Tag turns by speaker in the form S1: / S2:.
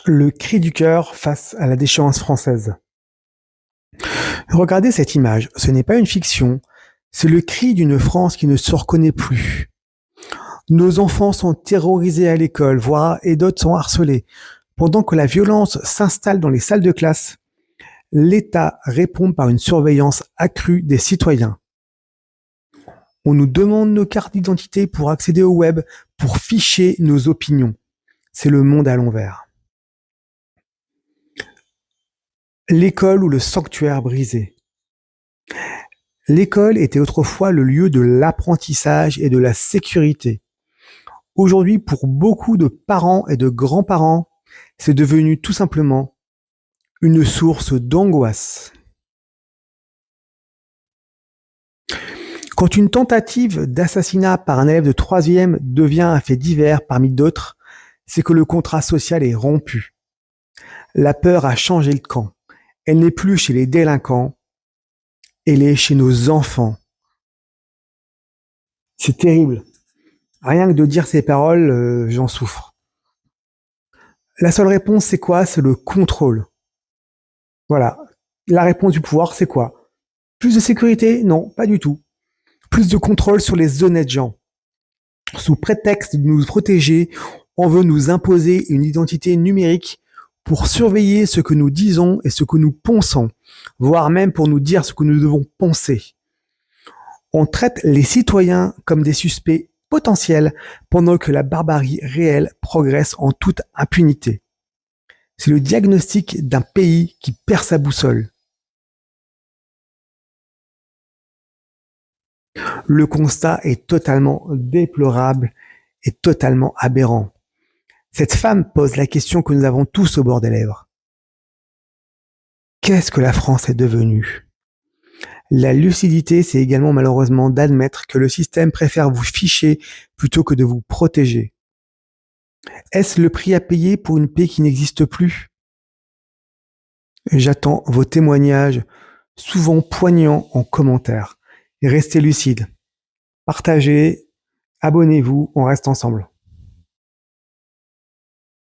S1: Le cri du cœur face à la déchéance française. Regardez cette image, ce n'est pas une fiction, c'est le cri d'une France qui ne se reconnaît plus. Nos enfants sont terrorisés à l'école, voire et d'autres sont harcelés. Pendant que la violence s'installe dans les salles de classe, l'État répond par une surveillance accrue des citoyens. On nous demande nos cartes d'identité pour accéder au web, pour ficher nos opinions. C'est le monde à l'envers. L'école ou le sanctuaire brisé. L'école était autrefois le lieu de l'apprentissage et de la sécurité. Aujourd'hui, pour beaucoup de parents et de grands-parents, c'est devenu tout simplement une source d'angoisse. Quand une tentative d'assassinat par un élève de troisième devient un fait divers parmi d'autres, c'est que le contrat social est rompu. La peur a changé le camp. Elle n'est plus chez les délinquants, elle est chez nos enfants. C'est terrible. Rien que de dire ces paroles, j'en souffre. La seule réponse, c'est quoi? C'est le contrôle. Voilà. La réponse du pouvoir, c'est quoi? Plus de sécurité? Non, pas du tout. Plus de contrôle sur les honnêtes gens. Sous prétexte de nous protéger, on veut nous imposer une identité numérique pour surveiller ce que nous disons et ce que nous pensons, voire même pour nous dire ce que nous devons penser. On traite les citoyens comme des suspects potentiels pendant que la barbarie réelle progresse en toute impunité. C'est le diagnostic d'un pays qui perd sa boussole. Le constat est totalement déplorable et totalement aberrant. Cette femme pose la question que nous avons tous au bord des lèvres. Qu'est-ce que la France est devenue? La lucidité, c'est également malheureusement d'admettre que le système préfère vous ficher plutôt que de vous protéger. Est-ce le prix à payer pour une paix qui n'existe plus? J'attends vos témoignages, souvent poignants, en commentaire. Et restez lucides. Partagez, abonnez-vous, on reste ensemble.